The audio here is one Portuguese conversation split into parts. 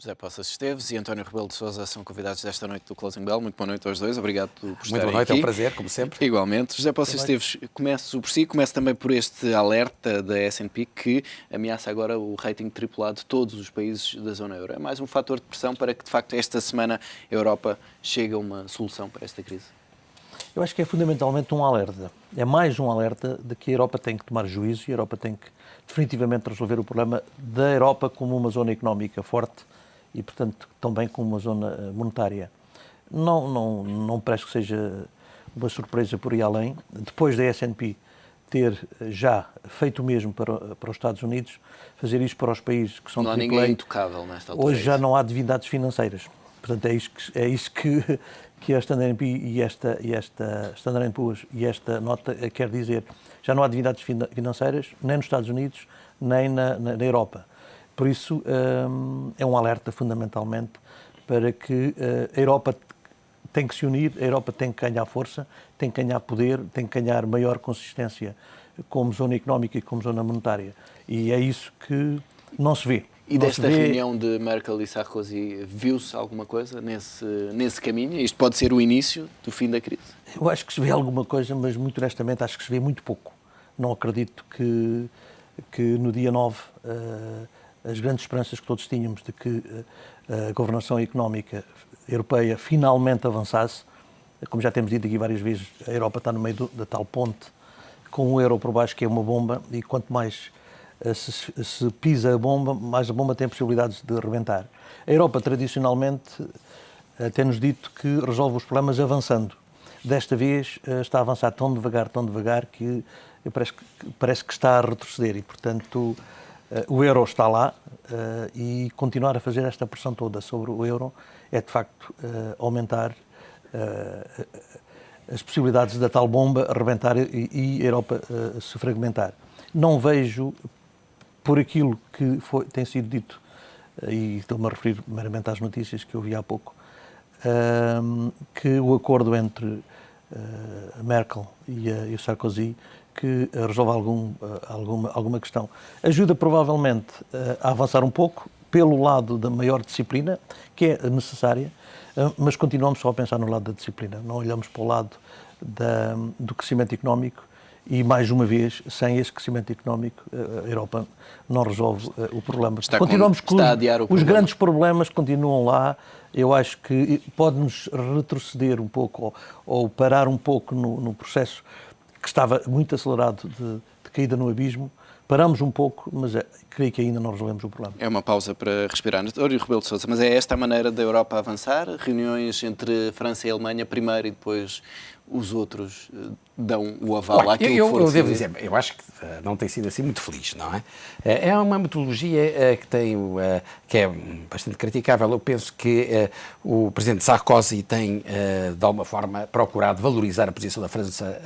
José Poças Esteves e António Rebelo de Sousa são convidados desta noite do Closing Bell. Muito boa noite aos dois, obrigado por estarem aqui. Muito boa noite, é um prazer, como sempre. Igualmente. José Poças Esteves, começo por si, começo também por este alerta da S&P que ameaça agora o rating tripulado de todos os países da zona euro. É mais um fator de pressão para que, de facto, esta semana a Europa chegue a uma solução para esta crise? Eu acho que é fundamentalmente um alerta. É mais um alerta de que a Europa tem que tomar juízo e a Europa tem que definitivamente resolver o problema da Europa como uma zona económica forte e, portanto, também como uma zona monetária. Não parece que seja uma surpresa por aí além. Depois da S&P ter já feito o mesmo para os Estados Unidos, fazer isto para os países que são não há AAA, ninguém intocável nesta altura. Hoje já não há divindades financeiras. Portanto, é isso que a Standard & Poor's e esta nota quer dizer. Já não há divindades financeiras, nem nos Estados Unidos, nem na Europa. Por isso, é um alerta fundamentalmente para que a Europa tem que se unir, a Europa tem que ganhar força, tem que ganhar poder, tem que ganhar maior consistência como zona económica e como zona monetária. E é isso que não se vê. E desta reunião de Merkel e Sarkozy, viu-se alguma coisa nesse caminho? Isto pode ser o início do fim da crise? Eu acho que se vê alguma coisa, mas muito honestamente acho que se vê muito pouco. Não acredito que no dia 9 as grandes esperanças que todos tínhamos de que a governação económica europeia finalmente avançasse. Como já temos dito aqui várias vezes, a Europa está no meio da tal ponte com o euro por baixo, que é uma bomba, e quanto mais se pisa a bomba, mais a bomba tem possibilidades de rebentar. A Europa, tradicionalmente, tem-nos dito que resolve os problemas avançando. Desta vez está a avançar tão devagar, que parece que está a retroceder e, portanto, o euro está lá e continuar a fazer esta pressão toda sobre o euro é, de facto, aumentar as possibilidades da tal bomba rebentar e a Europa se fragmentar. Não vejo, por aquilo que tem sido dito, e estou-me a referir meramente às notícias que eu vi há pouco, que o acordo entre a Merkel e o Sarkozy que resolve alguma questão. Ajuda provavelmente a avançar um pouco pelo lado da maior disciplina, que é necessária, mas continuamos só a pensar no lado da disciplina. Não olhamos para o lado do crescimento económico e, mais uma vez, sem esse crescimento económico, a Europa não resolve o problema. Continuamos com os grandes problemas continuam lá. Eu acho que pode-nos retroceder um pouco ou parar um pouco no processo que estava muito acelerado de caída no abismo. Paramos um pouco, mas creio que ainda não resolvemos o problema. É uma pausa para respirar. António Rebelo de Sousa, mas é esta a maneira da Europa avançar? Reuniões entre França e Alemanha primeiro e depois os outros dão o aval àquilo que for. Eu devo dizer, eu acho que não tem sido assim muito feliz, não é? É uma metodologia que é bastante criticável. Eu penso que o presidente Sarkozy tem, de alguma forma, procurado valorizar a posição da França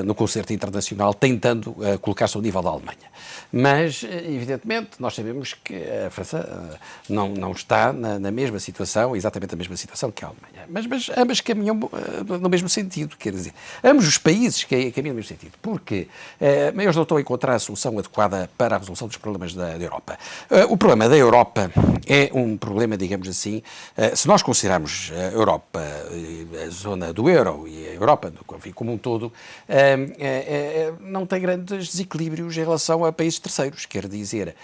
no concerto internacional, tentando colocar-se ao nível da Alemanha. Mas, evidentemente, nós sabemos que a França não está na mesma situação, exatamente na mesma situação que a Alemanha. Mas ambas caminham no mesmo sentido, quer dizer, ambos os países caminham no mesmo sentido, porque eles não estão a encontrar a solução adequada para a resolução dos problemas da Europa. O problema da Europa é um problema, digamos assim, se nós considerarmos a Europa, a zona do euro e a Europa como um todo, não tem grandes desequilíbrios em relação a países terceiros, quer dizer,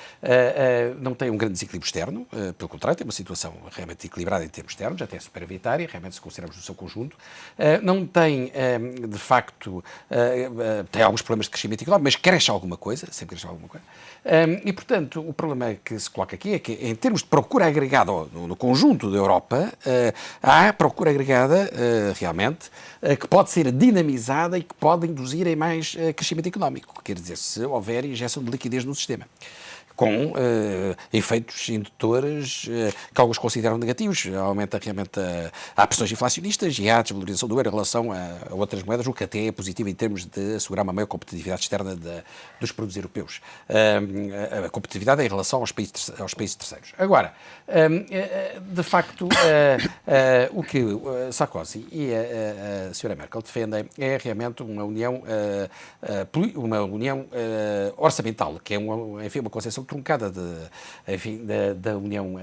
não tem um grande desequilíbrio externo, pelo contrário, tem uma situação realmente equilibrada em termos externos, até superavitária, realmente se considerarmos no seu conjunto, não tem, de facto, tem alguns problemas de crescimento económico, mas cresce alguma coisa, sempre cresce alguma coisa, e, portanto, o problema que se coloca aqui é que, em termos de procura agregada no conjunto da Europa, há procura agregada, realmente, que pode ser dinamizada e que pode induzir em mais crescimento económico, quer dizer, se houver injeção de liquidez no sistema, com efeitos indutores que alguns consideram negativos. Aumenta realmente há pressões inflacionistas e há desvalorização do euro em relação a outras moedas, o que até é positivo em termos de assegurar uma maior competitividade externa dos produtos europeus. A competitividade em relação aos países terceiros. Agora, de facto, o que Sarkozy e a Sra. Merkel defendem é realmente uma união orçamental, que é enfim, uma concepção truncada da União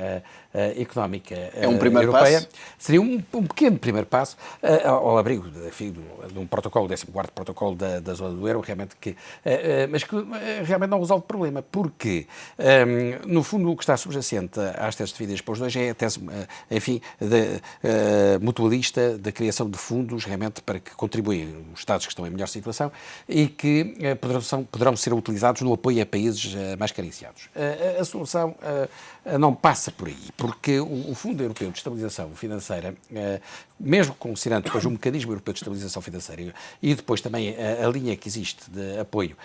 Económica É um primeiro Europeia. passo? Seria um pequeno primeiro passo ao abrigo de um protocolo, 14º protocolo da zona do euro, realmente mas que realmente não resolve o problema, porque, no fundo, o que está subjacente às teses defendidas para os dois é a tese, mutualista da criação de fundos, realmente, para que contribuem os Estados que estão em melhor situação e que poderão ser utilizados no apoio a países mais carenciados. A solução não passa por aí, porque o Fundo Europeu de Estabilização Financeira, mesmo considerando depois o mecanismo europeu de estabilização financeira e depois também a linha que existe de apoio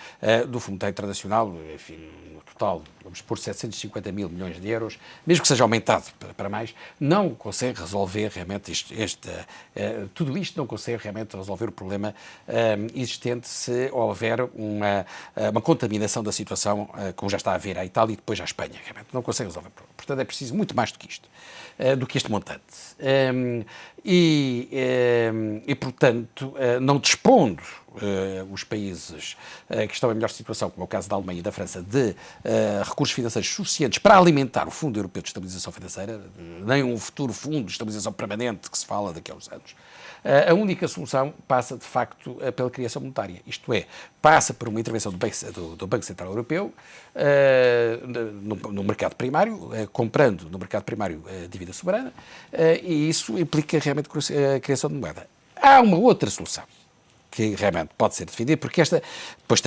do Fundo Monetário Internacional, enfim, no total, vamos pôr 750 mil milhões de euros, mesmo que seja aumentado para mais, não consegue resolver realmente tudo isto não consegue realmente resolver o problema existente se houver uma contaminação da situação, como já está a haver à Itália e depois à Espanha. Realmente não consegue resolver o problema. Portanto, é preciso muito mais do que isto, do que este montante. Portanto, não dispondo os países que estão em melhor situação, como é o caso da Alemanha e da França, de recursos financeiros suficientes para alimentar o Fundo Europeu de Estabilização Financeira, nem um futuro Fundo de Estabilização Permanente que se fala daqui a uns anos. A única solução passa, de facto, pela criação monetária. Isto é, passa por uma intervenção do Banco Central Europeu no mercado primário, comprando no mercado primário dívida soberana, e isso implica realmente a criação de moeda. Há uma outra solução que realmente pode ser defendida, porque esta depois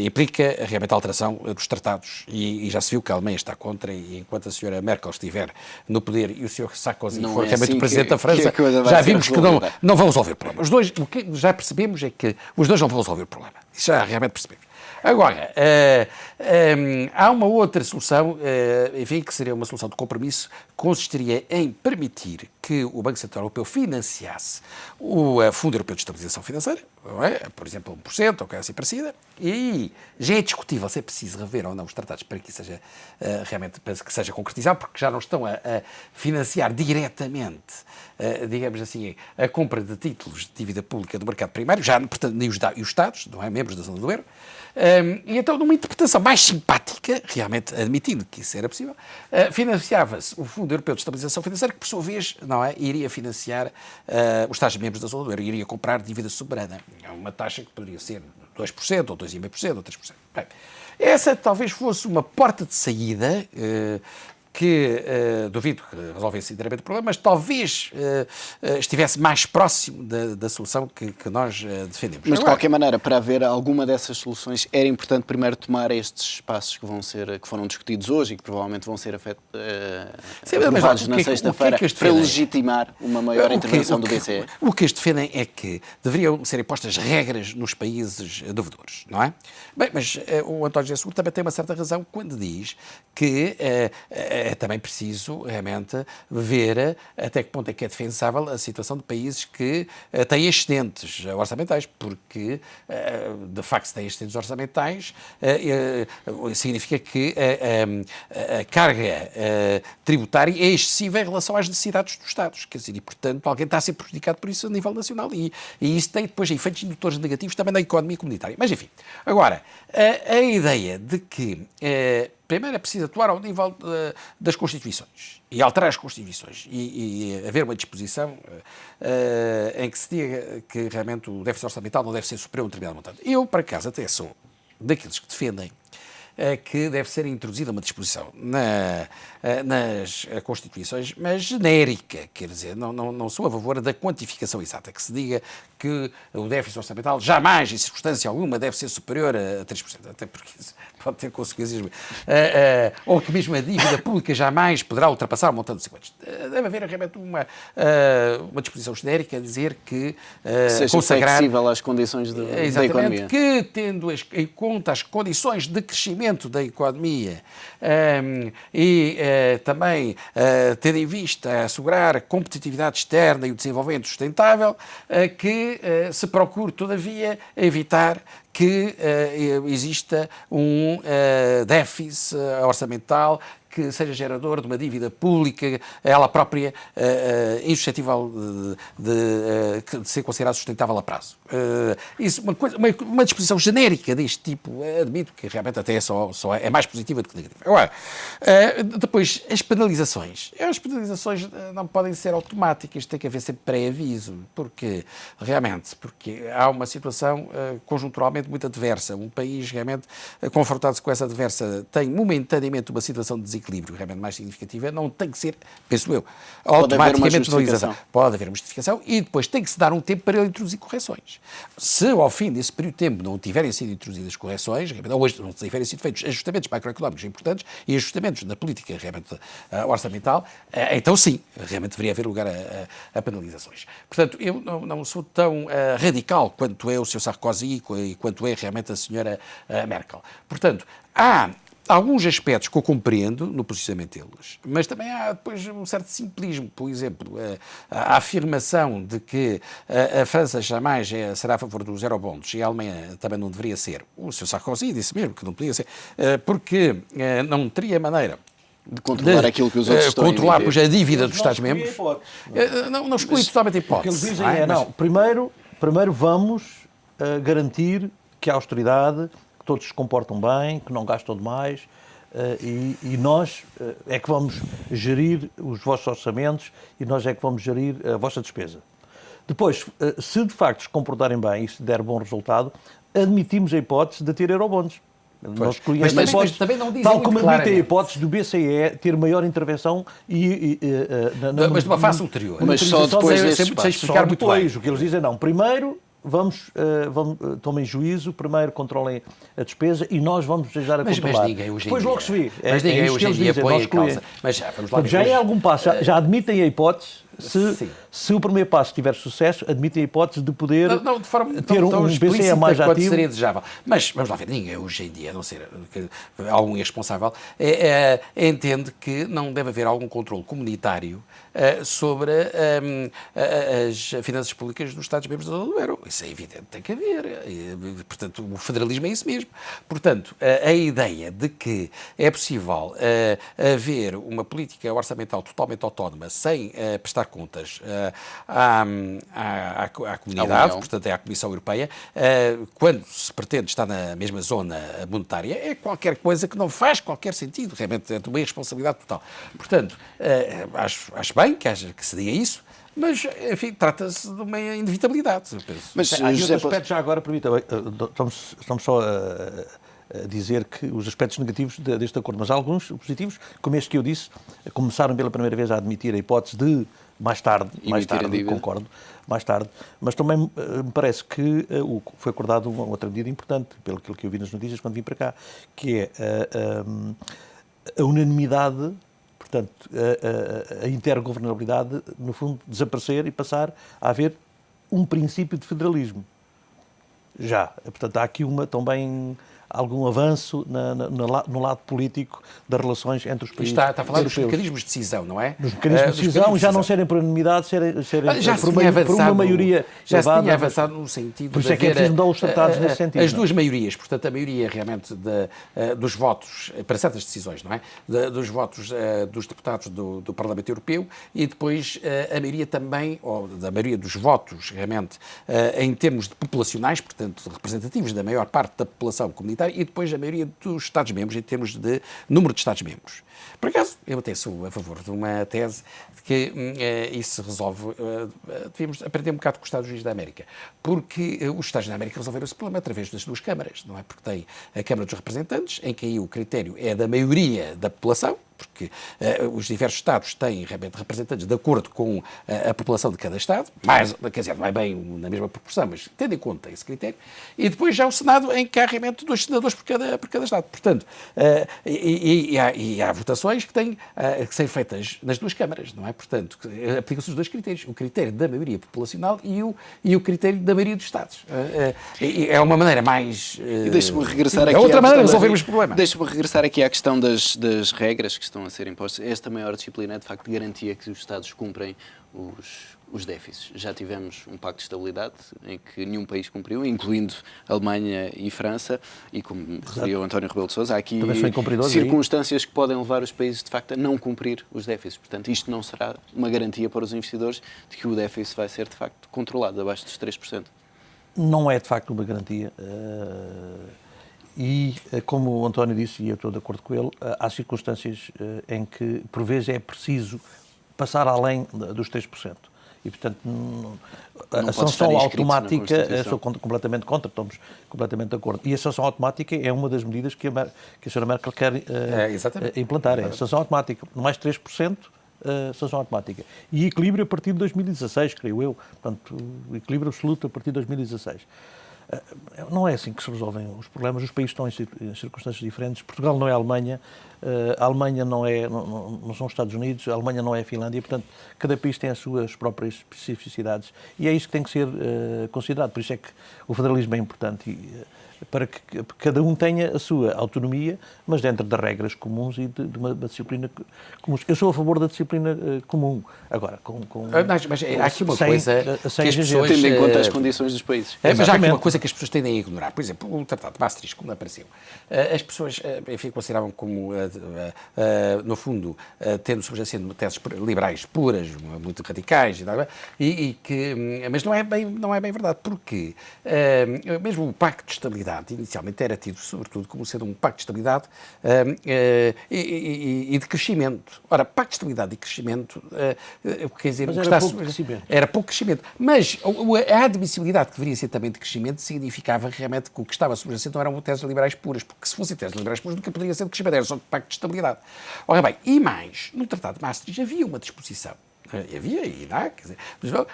implica realmente a alteração dos tratados, e já se viu que a Alemanha está contra, e enquanto a senhora Merkel estiver no poder e o senhor Sarkozy Não for é realmente assim o presidente da França, já vimos que não vão resolver o problema. Os dois, o que já percebemos é que os dois não vão resolver o problema. Isso já realmente percebemos. Agora, há uma outra solução, enfim, que seria uma solução de compromisso, que consistiria em permitir que o Banco Central Europeu financiasse o Fundo Europeu de Estabilização Financeira, não é? Por exemplo, 1%, ou coisa assim parecida, e aí já é discutível se é preciso rever ou não os tratados para que seja realmente para que seja concretizado, porque já não estão a financiar diretamente, digamos assim, a compra de títulos de dívida pública do mercado primário, já, portanto, nem os Estados, não é? Membros da zona do euro. E então, numa interpretação mais simpática, realmente admitindo que isso era possível, financiava-se o Fundo Europeu de Estabilização Financeira, que por sua vez, não é, iria financiar os Estados-membros da zona do euro, iria comprar dívida soberana. É uma taxa que poderia ser 2%, ou 2,5%, ou 3%. Bem, essa talvez fosse uma porta de saída que duvido que resolvesse inteiramente o problema, mas talvez estivesse mais próximo da solução que nós defendemos. Mas, de qualquer maneira, para haver alguma dessas soluções, era importante primeiro tomar estes passos que foram discutidos hoje e que provavelmente vão ser aprovados na sexta-feira para legitimar uma maior intervenção do BCE. O que eles defendem é que deveriam ser impostas regras nos países devedores, não é? Bem, mas o António José Seguro também tem uma certa razão quando diz que é também preciso, realmente, ver até que ponto é que é defensável a situação de países que têm excedentes orçamentais, porque, de facto, se têm excedentes orçamentais, significa que a carga tributária é excessiva em relação às necessidades dos Estados, quer dizer, e, portanto, alguém está a ser prejudicado por isso a nível nacional, e isso tem depois efeitos indutores negativos também na economia comunitária. Mas, enfim, agora, a ideia de que primeiro é preciso atuar ao nível das Constituições e alterar as Constituições e haver uma disposição em que se diga que realmente o déficit orçamental não deve ser superior a um determinado montante. Eu, por acaso, até sou daqueles que defendem que deve ser introduzida uma disposição nas Constituições, mas genérica, quer dizer, não sou a favor da quantificação exata, que se diga que o déficit orçamental jamais, em circunstância alguma, deve ser superior a 3%, até porque isso pode ter consequências, ou que mesmo a dívida pública jamais poderá ultrapassar o montante de 50. Deve haver realmente uma disposição genérica a dizer que seja consagrar flexível às condições da economia. Que, tendo em conta as condições de crescimento da economia e também tendo em vista assegurar a competitividade externa e o desenvolvimento sustentável, que se procure, todavia, evitar que exista um déficit orçamental que seja gerador de uma dívida pública, ela própria insuscetível de ser considerada sustentável a prazo. Isso, uma disposição genérica deste tipo, admito que realmente até é mais positiva do que negativa. Agora, depois, as penalizações. As penalizações não podem ser automáticas, tem que haver sempre pré-aviso, porque há uma situação conjunturalmente muito adversa. Um país realmente confrontado com essa adversa tem momentaneamente uma situação de desequilíbrio realmente mais significativa, não tem que ser, penso eu, automaticamente penalização. Pode haver uma justificação e depois tem que se dar um tempo para ele introduzir correções. Se ao fim desse período de tempo não tiverem sido introduzidas correções, ou não tiverem sido feitos ajustamentos macroeconómicos importantes e ajustamentos na política realmente orçamental, então sim, realmente deveria haver lugar a penalizações. Portanto, eu não sou tão radical quanto é o Sr. Sarkozy e quanto é realmente a Sra. Merkel. Portanto, há alguns aspectos que eu compreendo no posicionamento deles, mas também há depois um certo simplismo. Por exemplo, a afirmação de que a França jamais será a favor dos eurobonds e a Alemanha também não deveria ser. O Sr. Sarkozy disse mesmo que não podia ser, porque não teria maneira de controlar aquilo que os outros estão controlar, pois, a dívida dos Estados-membros. Não exclui totalmente a hipótese. O que eles dizem primeiro vamos garantir que a austeridade, que todos se comportam bem, que não gastam demais, e nós é que vamos gerir os vossos orçamentos e nós é que vamos gerir a vossa despesa. Depois, se de facto se comportarem bem e se der bom resultado, admitimos a hipótese de ter eurobonds. Nós escolhemos mas também não dizem tal como admitem a claramente. hipótese do BCE ter maior intervenção mas de uma face ulterior. Mas só depois sem explicar muito bem. O que eles dizem não. Primeiro, tomem juízo, primeiro controlem a despesa e nós vamos ajudar a controlar. Mas ninguém hoje em depois dia. logo se vê. Mas ninguém hoje em dia põe em causa. Mas vamos lá ver. Já é algum passo, já admitem a hipótese, se o primeiro passo tiver sucesso, admitem a hipótese de poder de forma ter um BCE mais ativo. Seria desejável. Mas vamos lá ver, ninguém hoje em dia, a não ser algum irresponsável, entende que não deve haver algum controle comunitário sobre as finanças públicas dos Estados-membros da zona do euro. Isso é evidente, tem que haver. Portanto, o federalismo é isso mesmo. Portanto, a ideia de que é possível haver uma política orçamental totalmente autónoma sem prestar contas à comunidade, portanto, é à Comissão Europeia, quando se pretende estar na mesma zona monetária, é qualquer coisa que não faz qualquer sentido. Realmente é de uma irresponsabilidade total. Portanto, acho bem que se diga isso, mas, enfim, trata-se de uma inevitabilidade. Mas há outro aspecto já agora, permita, estamos só a dizer que os aspectos negativos deste acordo, mas há alguns positivos, como este que eu disse, começaram pela primeira vez a admitir a hipótese de mais tarde, concordo, mais tarde, mas também me parece que foi acordado uma outra medida importante, pelo que eu vi nas notícias quando vim para cá, que é a unanimidade. Portanto, a intergovernabilidade, no fundo, desaparecer e passar a haver um princípio de federalismo. Já. Portanto, há aqui também algum avanço no lado político das relações entre os países. Está a falar dos mecanismos de decisão, não é? Dos mecanismos de decisão, já não serem por unanimidade, serem por uma maioria já elevada. Se tinha avançado no sentido por isso é que é preciso mudar os tratados nesse sentido. As duas maiorias, portanto, a maioria realmente dos votos, para certas decisões, não é? Dos votos dos deputados do Parlamento Europeu e depois a maioria também, ou da maioria dos votos, realmente, em termos de populacionais, portanto, representativos da maior parte da população comunitária, e depois a maioria dos Estados-membros, em termos de número de Estados-membros. Por acaso, eu até sou a favor de uma tese de que isso se resolve. Devíamos aprender um bocado com os Estados Unidos da América, porque os Estados Unidos da América resolveram esse problema através das duas câmaras, não é? Porque tem a Câmara dos Representantes, em que aí o critério é da maioria da população, porque os diversos Estados têm realmente representantes de acordo com a população de cada Estado, quer dizer, não é bem na mesma proporção, mas tendo em conta esse critério, e depois já o Senado, em que há realmente 2 senadores por cada Estado. Portanto, e há votações que têm que ser feitas nas duas câmaras, não é? Portanto, aplicam-se os dois critérios, o critério da maioria populacional e o critério da maioria dos Estados. É uma maneira mais... E deixa-me regressar aqui outra maneira de resolvermos o problema. Deixa-me regressar aqui à questão das regras que estão a ser impostos, esta maior disciplina é de facto garantia que os Estados cumprem os déficits. Já tivemos um pacto de estabilidade em que nenhum país cumpriu, incluindo Alemanha e França, e como referiu António Rebelo de Sousa, há aqui circunstâncias que podem levar os países de facto a não cumprir os déficits. Portanto, isto não será uma garantia para os investidores de que o déficit vai ser de facto controlado abaixo dos 3%. Não é de facto uma garantia. E, como o António disse, e eu estou de acordo com ele, há circunstâncias em que, por vezes, é preciso passar além dos 3%. E, portanto, a sanção automática, sou completamente contra, estamos completamente de acordo. E a sanção automática é uma das medidas que a Sra. Merkel quer implantar. É a sanção automática, mais 3%. Sanção automática. E equilíbrio a partir de 2016, creio eu. Portanto, equilíbrio absoluto a partir de 2016. Não é assim que se resolvem os problemas. Os países estão em circunstâncias diferentes. Portugal não é a Alemanha, a Alemanha não são os Estados Unidos, a Alemanha não é a Finlândia. Portanto, cada país tem as suas próprias especificidades. E é isso que tem que ser considerado. Por isso é que o federalismo é importante. Para que cada um tenha a sua autonomia, mas dentro das regras comuns e de uma disciplina comum. Eu sou a favor da disciplina comum. Agora, mas há aqui uma coisa que as pessoas... Tendo em conta as condições dos países. Mas há aqui uma coisa que as pessoas tendem a ignorar. Por exemplo, o Tratado de Maastricht, como apareceu, as pessoas, enfim, consideravam como, no fundo, tendo subjacendo teses liberais puras, muito radicais, mas não é bem verdade, porque mesmo o Pacto de Estabilidade inicialmente era tido, sobretudo, como sendo um pacto de estabilidade e de crescimento. Ora, pacto de estabilidade e crescimento, quer dizer, era pouco crescimento. Mas a admissibilidade que deveria ser também de crescimento significava realmente que o que estava subjacente não eram teses liberais puras, porque se fossem teses liberais puras nunca poderia ser de crescimento, era só de pacto de estabilidade. Ora bem, e mais, no Tratado de Maastricht havia uma disposição. Havia, e não, quer dizer,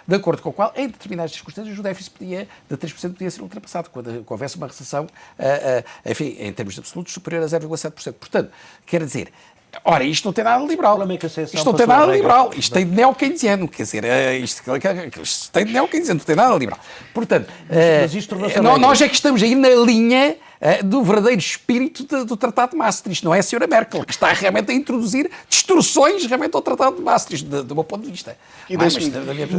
de acordo com o qual, em determinadas circunstâncias, o déficit de 3% podia ser ultrapassado, quando houvesse uma recessão, enfim, em termos absolutos, superior a 0,7%. Portanto, quer dizer, ora, isto não tem nada de liberal. Isto não tem nada de liberal. Isto tem de neo-keynesiano. Quer dizer, isto tem de neo-keynesiano, não tem nada de liberal. Portanto, nós é que estamos aí na linha do verdadeiro espírito do Tratado de Maastricht. Não é a Sra. Merkel, que está realmente a introduzir distorções realmente ao Tratado de Maastricht, do meu ponto de vista.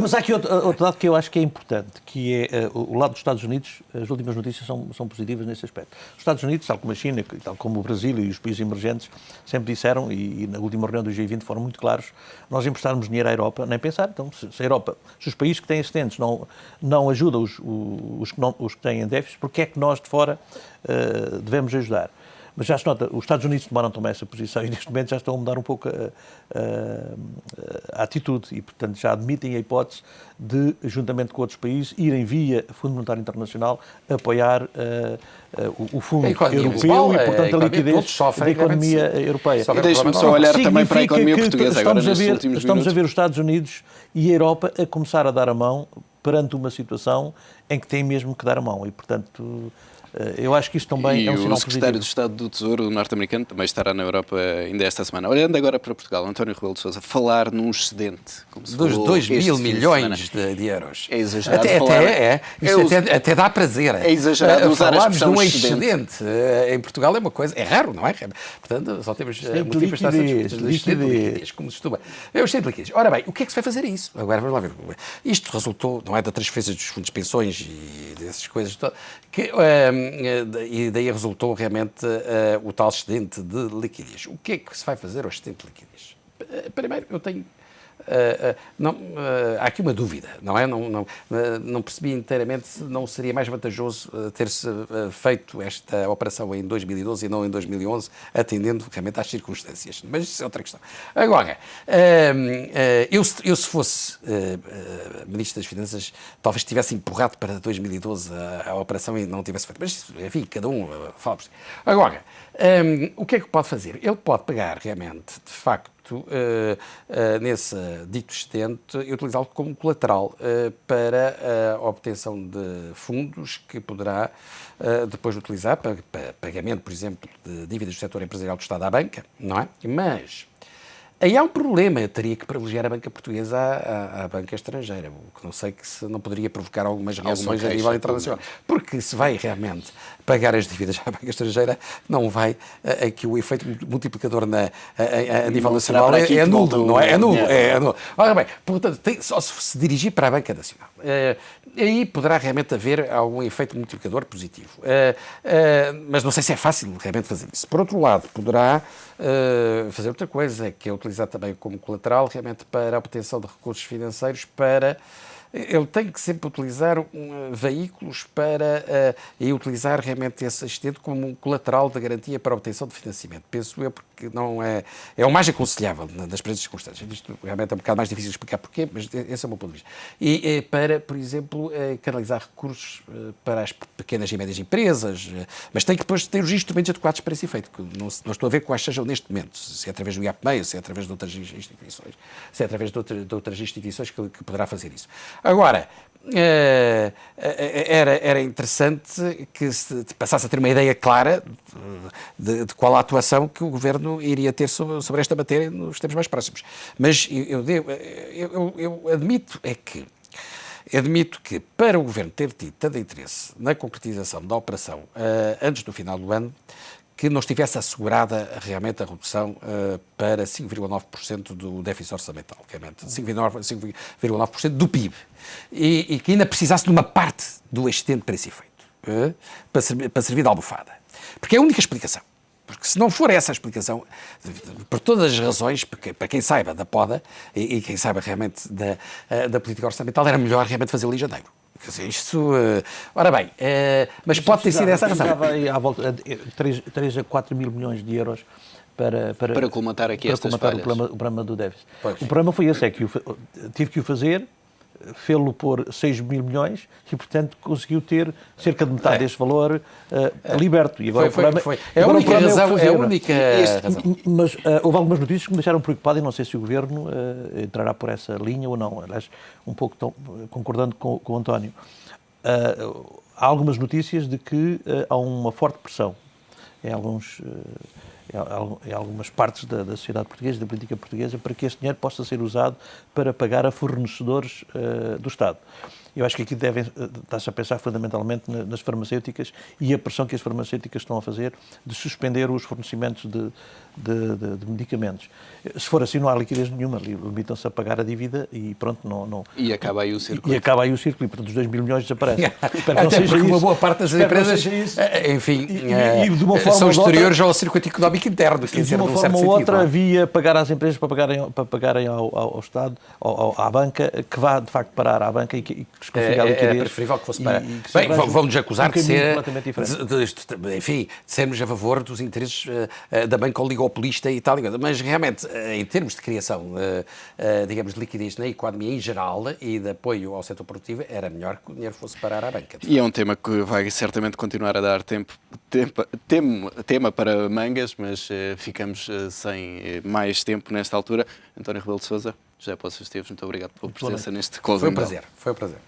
Mas há aqui outro dado que eu acho que é importante, que é o lado dos Estados Unidos. As últimas notícias são positivas nesse aspecto. Os Estados Unidos, tal como a China, tal como o Brasil e os países emergentes, sempre disseram, e na última reunião do G20 foram muito claros, nós emprestarmos dinheiro à Europa, nem pensar. Então, se a Europa, se os países que têm excedentes não ajudam os que têm déficits, porque é que nós de fora devemos ajudar? Mas já se nota, os Estados Unidos tomaram também essa posição e neste momento já estão a mudar um pouco a atitude e, portanto, já admitem a hipótese de, juntamente com outros países, irem via Fundo Monetário Internacional apoiar o Fundo Europeu e, portanto, a liquidez da economia europeia. E deixe-me só olhar também para a economia portuguesa agora nestes últimos minutos. Estamos a ver os Estados Unidos e a Europa a começar a dar a mão perante uma situação em que têm mesmo que dar a mão e, portanto... Eu acho que isto também é um sinal positivo. E o secretário de Estado do Tesouro norte-americano também estará na Europa ainda esta semana. Olhando agora para Portugal, António Rebelo de Sousa, falar num excedente. Como se dos 2 mil milhões de euros. É exagerado até dá prazer. É exagerado usar a expressão de um excedente. Em Portugal é uma coisa, é raro, não é? Portanto, só temos motivo para estar satisfeitos. Liquidez, como se costuma. É o excedente de liquidez. Ora bem, o que é que se vai fazer a isso? Agora vamos lá ver. Isto resultou, não é da transferência dos fundos de pensões e dessas coisas, e daí resultou realmente o tal excedente de liquidez. O que é que se vai fazer ao excedente de liquidez? Primeiro, eu tenho... há aqui uma dúvida, não é? Não percebi inteiramente se não seria mais vantajoso ter-se feito esta operação em 2012 e não em 2011, atendendo realmente às circunstâncias. Mas isso é outra questão. Agora, eu se fosse Ministro das Finanças, talvez tivesse empurrado para 2012 a operação e não tivesse feito. Mas, enfim, cada um fala por si. Agora, o que é que pode fazer? Ele pode pegar realmente, de facto, nesse dito excedente e utilizá-lo como colateral para a obtenção de fundos que poderá depois utilizar para pagamento, por exemplo, de dívidas do setor empresarial do Estado à banca, não é? Mas Aí há um problema, eu teria que privilegiar a banca portuguesa à banca estrangeira, o que não sei que se não poderia provocar algumas reações a nível internacional. Porque se vai realmente pagar as dívidas à banca estrangeira, não vai, que o efeito multiplicador a nível nacional é nulo, não é? É nulo, é nulo. Ora bem, portanto, só se dirigir para a banca nacional. Aí poderá realmente haver algum efeito multiplicador positivo. Mas não sei se é fácil realmente fazer isso. Por outro lado, poderá fazer outra coisa, que é utilizar também como colateral realmente para a obtenção de recursos financeiros para... Ele tem que sempre utilizar veículos e utilizar realmente esse assistente como um colateral de garantia para a obtenção de financiamento. Penso eu, porque não é o mais aconselhável nas presentes circunstâncias. Isto realmente é um bocado mais difícil de explicar porquê, mas esse é o meu ponto de vista. E para, por exemplo, canalizar recursos para as pequenas e médias empresas, mas tem que depois ter os instrumentos adequados para esse efeito, que não estou a ver quais sejam neste momento, se é através do IAPMEI, se é através de outras instituições, se é através de outras instituições que poderá fazer isso. Agora, era interessante que se passasse a ter uma ideia clara de qual a atuação que o Governo iria ter sobre esta matéria nos tempos mais próximos. Mas eu admito que para o Governo ter tido tanto interesse na concretização da operação antes do final do ano, que não estivesse assegurada realmente a redução para 5,9% do déficit orçamental, realmente, 5,9% do PIB, e que ainda precisasse de uma parte do excedente para esse efeito, para servir de almofada. Porque é a única explicação. Porque se não for essa a explicação, por todas as razões, para quem saiba da poda e quem saiba realmente da política orçamental, era melhor realmente fazê-lo em janeiro. Quer dizer, isto... ora bem, mas pode ter sido essa a razão. À volta de 3 a 4 mil milhões de euros para colmatar aqui estas falhas. O problema do déficit. Pois. O problema foi esse, é que tive que o fazer, fê-lo por 6 mil milhões e, portanto, conseguiu ter cerca de metade deste valor liberto. E agora É a única razão. Mas houve algumas notícias que me deixaram preocupado e não sei se o Governo entrará por essa linha ou não. Aliás, um pouco concordando com o António. Há algumas notícias de que há uma forte pressão em algumas partes da sociedade portuguesa, da política portuguesa, para que este dinheiro possa ser usado para pagar a fornecedores do Estado. Eu acho que aqui está-se a pensar fundamentalmente nas farmacêuticas e a pressão que as farmacêuticas estão a fazer de suspender os fornecimentos de medicamentos. Se for assim, não há liquidez nenhuma, limitam-se a pagar a dívida e pronto, não... E acaba aí o círculo. E acaba aí o círculo e, portanto, os 2 mil milhões desaparecem. Até porque uma boa parte das empresas, enfim, são exteriores ao circuito económico interno. E de uma forma ou outra havia pagar às empresas para pagarem ao Estado, à banca, que vá de facto parar à banca e que se consiga a liquidez. É preferível que fosse parar. Bem, vão-nos acusar de sermos a favor dos interesses da banca oligopolista e tal, mas realmente, em termos de criação, digamos, de liquidez na economia em geral e de apoio ao setor produtivo, era melhor que o dinheiro fosse parar à banca. E é um tema que vai certamente continuar a dar tema para mangas, mas ficamos sem mais tempo nesta altura. António Rebelo de Sousa, José Poços Esteves, muito obrigado pela presença neste Closing. Foi um prazer.